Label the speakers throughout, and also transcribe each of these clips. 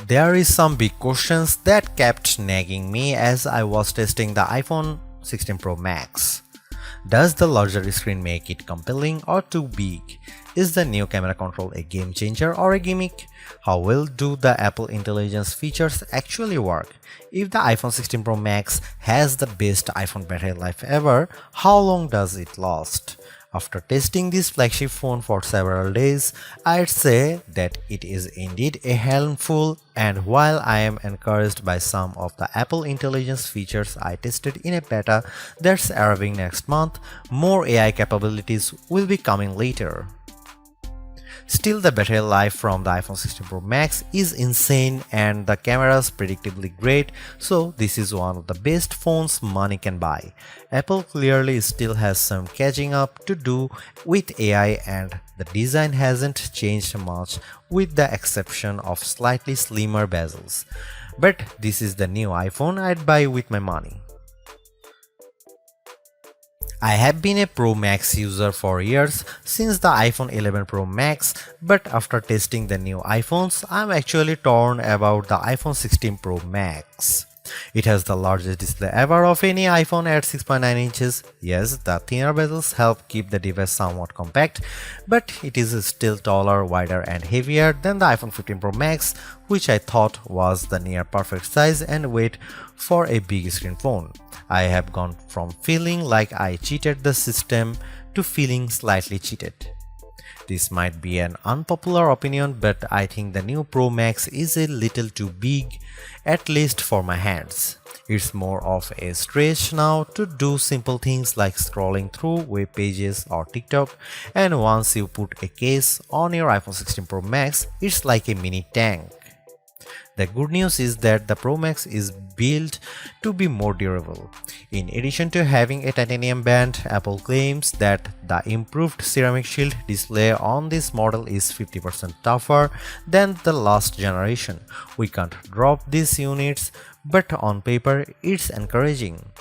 Speaker 1: There is some big questions that kept nagging me as I was testing the iPhone 16 Pro Max. Does the larger screen make it compelling or too big? Is the new camera control a game changer or a gimmick? How well do the Apple Intelligence features actually work? If the iPhone 16 Pro Max has the best iPhone battery life ever, how long does it last? After testing this flagship phone for several days, I'd say that it is indeed a handful, and while I am encouraged by some of the Apple Intelligence features I tested in a beta that's arriving next month, more AI capabilities will be coming later. Still, the battery life from the iPhone 16 Pro Max is insane and the camera's predictably great, so this is one of the best phones money can buy. Apple clearly still has some catching up to do with AI, and the design hasn't changed much with the exception of slightly slimmer bezels. But this is the new iPhone I'd buy with my money. I have been a Pro Max user for years, since the iPhone 11 Pro Max, but after testing the new iPhones, I'm actually torn about the iPhone 16 Pro Max. It has the largest display ever of any iPhone at 6.9 inches. Yes, the thinner bezels help keep the device somewhat compact, but it is still taller, wider and heavier than the iPhone 15 Pro Max, which I thought was the near perfect size and weight for a big screen phone. I have gone from feeling like I cheated the system to feeling slightly cheated. This might be an unpopular opinion, but I think the new Pro Max is a little too big, at least for my hands. It's more of a stretch now to do simple things like scrolling through web pages or TikTok, and once you put a case on your iPhone 16 Pro Max, it's like a mini tank. The good news is that the Pro Max is built to be more durable. In addition to having a titanium band, Apple claims that the improved ceramic shield display on this model is 50% tougher than the last generation. We can't drop these units, but on paper it's encouraging.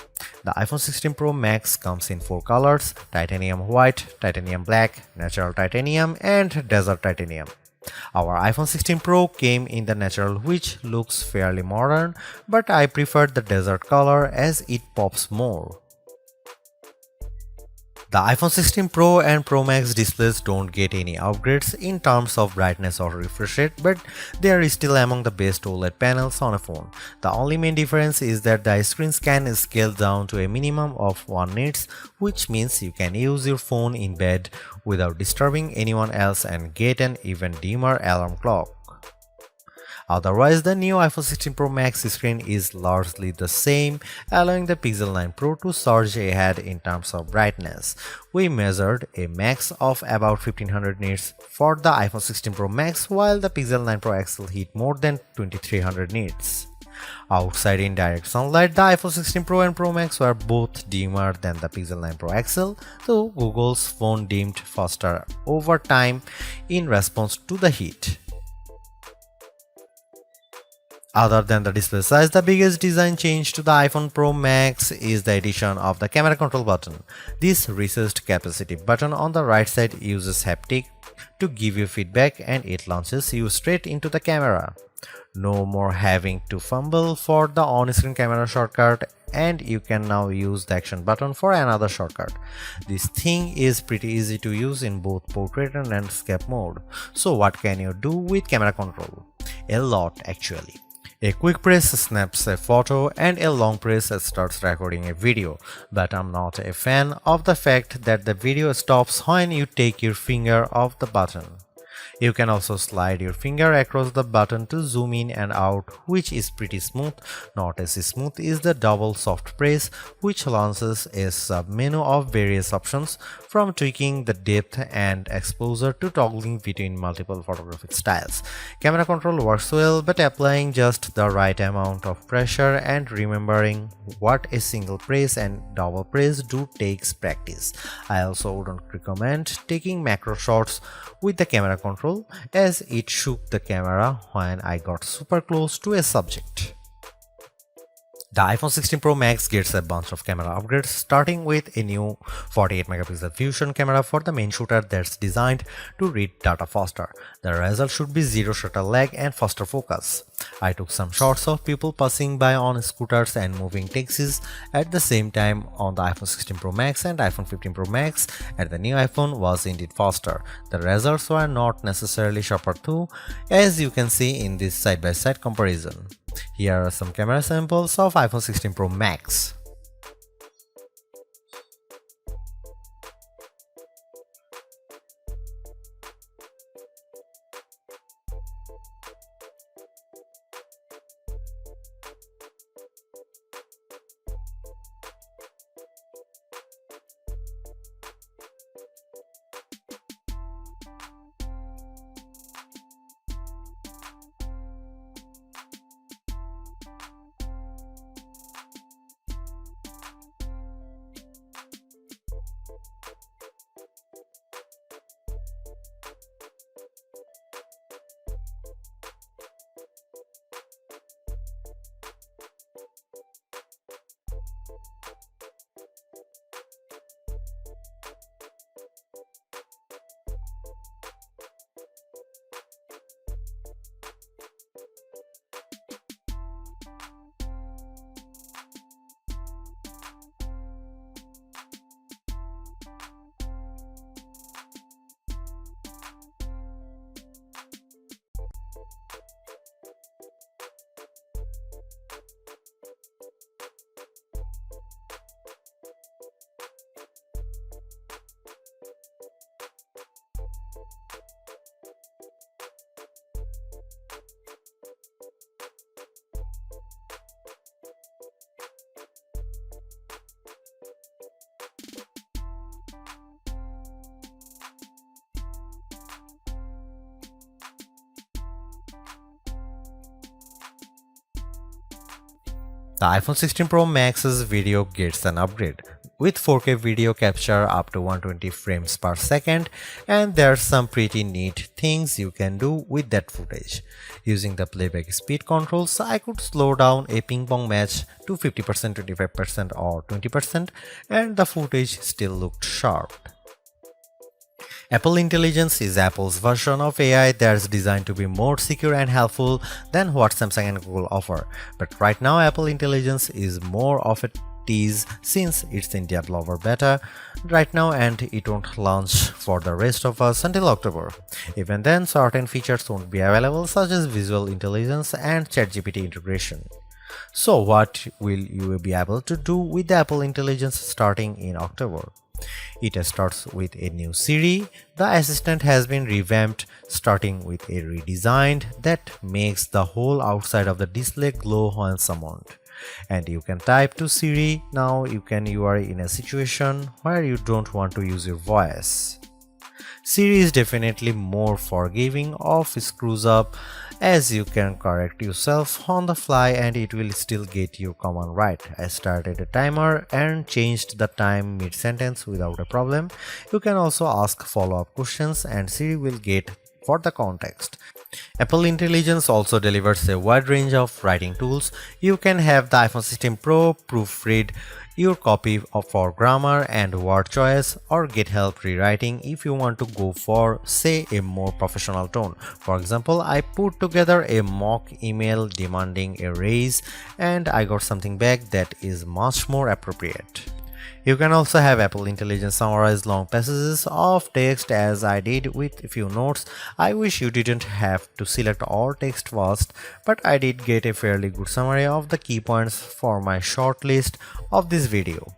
Speaker 1: The iPhone 16 Pro Max comes in 4 colors: titanium white, titanium black, natural titanium and desert titanium. Our iPhone 16 Pro came in the natural, which looks fairly modern, but I prefer the desert color as it pops more. The iPhone 16 Pro and Pro Max displays don't get any upgrades in terms of brightness or refresh rate, but they are still among the best OLED panels on a phone. The only main difference is that the screens can scale down to a minimum of 1 nits, which means you can use your phone in bed without disturbing anyone else and get an even dimmer alarm clock. Otherwise, the new iPhone 16 Pro Max screen is largely the same, allowing the Pixel 9 Pro to surge ahead in terms of brightness. We measured a max of about 1500 nits for the iPhone 16 Pro Max, while the Pixel 9 Pro XL hit more than 2300 nits. Outside in direct sunlight, the iPhone 16 Pro and Pro Max were both dimmer than the Pixel 9 Pro XL, though Google's phone dimmed faster over time in response to the heat. Other than the display size, the biggest design change to the iPhone Pro Max is the addition of the camera control button. This recessed capacitive button on the right side uses haptic to give you feedback, and it launches you straight into the camera. No more having to fumble for the on-screen camera shortcut, and you can now use the action button for another shortcut. This thing is pretty easy to use in both portrait and landscape mode. So what can you do with camera control? A lot, actually. A quick press snaps a photo and a long press starts recording a video, but I'm not a fan of the fact that the video stops when you take your finger off the button. You can also slide your finger across the button to zoom in and out, which is pretty smooth. Not as smooth is the double soft press, which launches a sub-menu of various options, from tweaking the depth and exposure to toggling between multiple photographic styles. Camera control works well, but applying just the right amount of pressure and remembering what a single press and double press do takes practice. I also wouldn't recommend taking macro shots with the camera control, as it shook the camera when I got super close to a subject. The iPhone 16 Pro Max gets a bunch of camera upgrades, starting with a new 48 megapixel fusion camera for the main shooter that's designed to read data faster. The result should be zero shutter lag and faster focus. I took some shots of people passing by on scooters and moving taxis at the same time on the iPhone 16 Pro Max and iPhone 15 Pro Max, and the new iPhone was indeed faster. The results were not necessarily sharper too, as you can see in this side-by-side comparison. Here are some camera samples of iPhone 16 Pro Max. The iPhone 16 Pro Max's video gets an upgrade with 4K video capture up to 120 frames per second, and there's some pretty neat things you can do with that footage. Using the playback speed controls, I could slow down a ping pong match to 50%, 25% or 20%, and the footage still looked sharp. Apple Intelligence is Apple's version of AI that's designed to be more secure and helpful than what Samsung and Google offer. But right now, Apple Intelligence is more of a tease since it's in developer beta right now and it won't launch for the rest of us until October. Even then, certain features won't be available, such as visual intelligence and ChatGPT integration. So what will you be able to do with the Apple Intelligence starting in October? It starts with a new Siri. The assistant has been revamped, starting with a redesigned that makes the whole outside of the display glow when summoned. And you can type to Siri. Now you are in a situation where you don't want to use your voice. Siri is definitely more forgiving of screws up, as you can correct yourself on the fly and it will still get your command right. I started a timer and changed the time mid-sentence without a problem. You can also ask follow-up questions and Siri will get for the context. Apple Intelligence also delivers a wide range of writing tools. You can have the iPhone 16 Pro proofread your copy for grammar and word choice, or get help rewriting if you want to go for, say, a more professional tone. For example, I put together a mock email demanding a raise and I got something back that is much more appropriate. You can also have Apple Intelligence summarize long passages of text, as I did with a few notes. I wish you didn't have to select all text first, but I did get a fairly good summary of the key points for my short list of this video.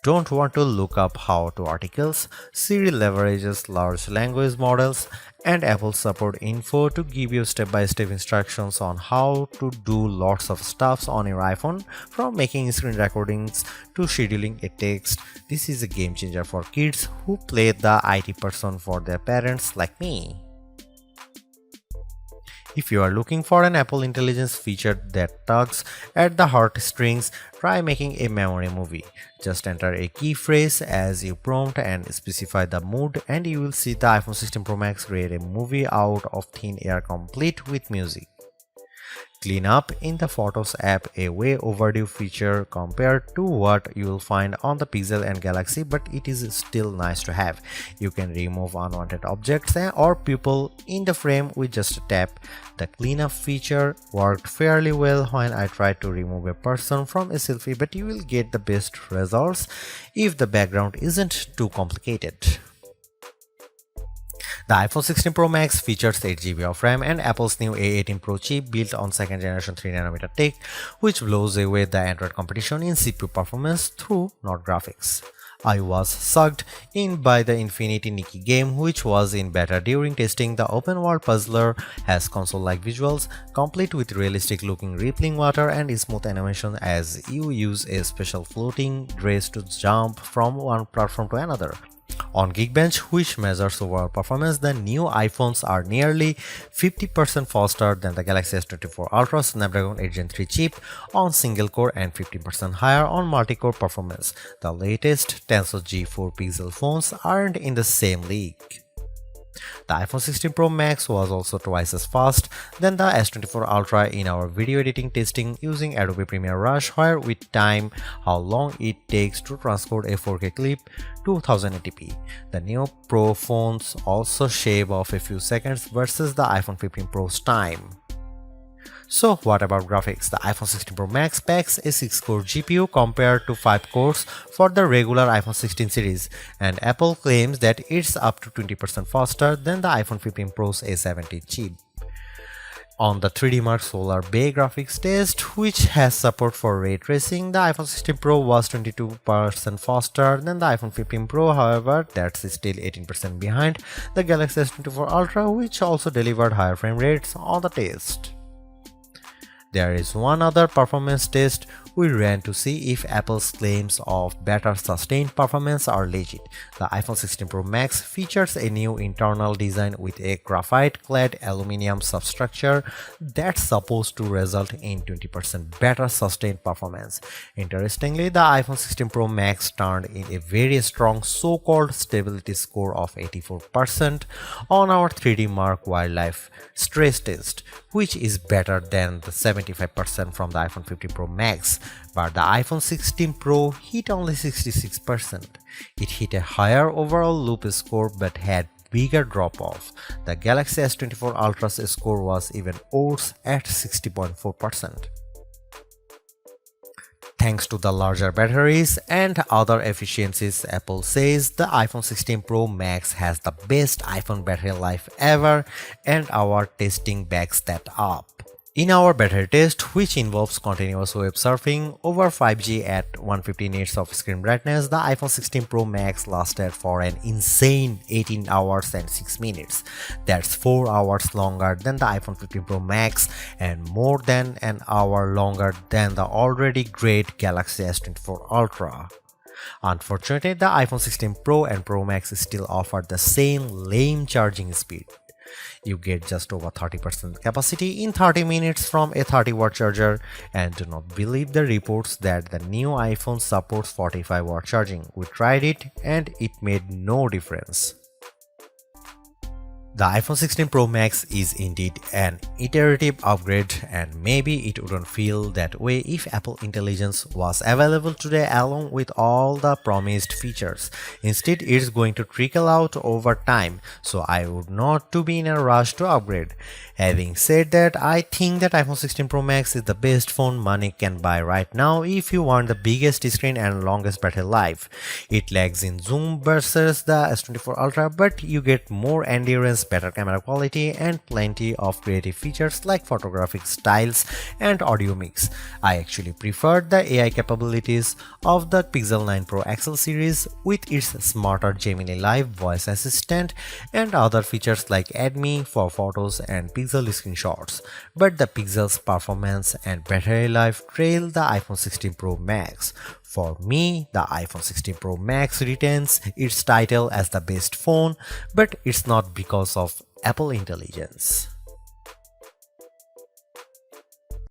Speaker 1: Don't want to look up how-to articles? Siri leverages large language models and Apple support info to give you step-by-step instructions on how to do lots of stuffs on your iPhone, from making screen recordings to scheduling a text. This is a game changer for kids who play the IT person for their parents like me. If you are looking for an Apple Intelligence feature that tugs at the heartstrings, try making a memory movie. Just enter a key phrase as you prompt and specify the mood, and you will see the iPhone 16 Pro Max create a movie out of thin air complete with music. cleanup in the Photos app, a way overdue feature compared to what you'll find on the Pixel and Galaxy, but it is still nice to have. You can remove unwanted objects or people in the frame with just a tap. The cleanup feature worked fairly well when I tried to remove a person from a selfie, but you will get the best results if the background isn't too complicated. The iPhone 16 Pro Max features 8GB of RAM and Apple's new A18 Pro chip built on 2nd generation 3nm tech, which blows away the Android competition in CPU performance through not graphics. I was sucked in by the Infinity Nikki game, which was in beta during testing. The open world puzzler has console-like visuals, complete with realistic looking rippling water and smooth animation as you use a special floating dress to jump from one platform to another. On Geekbench, which measures overall performance, the new iPhones are nearly 50% faster than the Galaxy S24 Ultra Snapdragon 8 Gen 3 chip on single core and 15% higher on multi-core performance. The latest Tensor G4 Pixel phones aren't in the same league. The iPhone 16 Pro Max was also twice as fast than the S24 Ultra in our video editing testing using Adobe Premiere Rush, where we time how long it takes to transport a 4K clip to 1080p. The new Pro phones also shave off a few seconds versus the iPhone 15 Pro's time. So what about graphics? The iPhone 16 Pro Max packs a 6-core GPU compared to 5 cores for the regular iPhone 16 series, and Apple claims that it's up to 20% faster than the iPhone 15 Pro's A70 chip. On the 3D Mark Solar Bay graphics test, which has support for ray tracing, the iPhone 16 Pro was 22% faster than the iPhone 15 Pro. However, that's still 18% behind the Galaxy S24 Ultra, which also delivered higher frame rates on the test. There is one other performance test we ran to see if Apple's claims of better sustained performance are legit. The iPhone 16 Pro Max features a new internal design with a graphite-clad aluminum substructure that's supposed to result in 20% better sustained performance. Interestingly, the iPhone 16 Pro Max turned in a very strong so-called stability score of 84% on our 3D Mark Wildlife stress test, which is better than the 75% from the iPhone 15 Pro Max. But the iPhone 16 Pro hit only 66%. It hit a higher overall loop score but had bigger drop-off. The Galaxy S24 Ultra's score was even worse at 60.4%. Thanks to the larger batteries and other efficiencies, Apple says the iPhone 16 Pro Max has the best iPhone battery life ever, and our testing backs that up. In our battery test, which involves continuous web surfing over 5G at 150 nits of screen brightness, the iPhone 16 Pro Max lasted for an insane 18 hours and 6 minutes. That's 4 hours longer than the iPhone 15 Pro Max and more than an hour longer than the already great Galaxy S24 Ultra. Unfortunately, the iPhone 16 Pro and Pro Max still offer the same lame charging speed. You get just over 30% capacity in 30 minutes from a 30-watt charger, and do not believe the reports that the new iPhone supports 45-watt charging. We tried it and it made no difference. The iPhone 16 Pro Max is indeed an iterative upgrade, and maybe it wouldn't feel that way if Apple Intelligence was available today along with all the promised features. Instead, it's going to trickle out over time, so I would not to be in a rush to upgrade. Having said that, I think that iPhone 16 Pro Max is the best phone money can buy right now if you want the biggest screen and longest battery life. It lags in zoom versus the S24 Ultra, but you get more endurance, better camera quality, and plenty of creative features like photographic styles and audio mix. I actually preferred the AI capabilities of the Pixel 9 Pro XL series with its smarter Gemini Live voice assistant and other features like Add Me for photos and Pixel screenshots. But the Pixel's performance and battery life trail the iPhone 16 Pro Max. For me, the iPhone 16 Pro Max retains its title as the best phone, but it's not because of Apple Intelligence.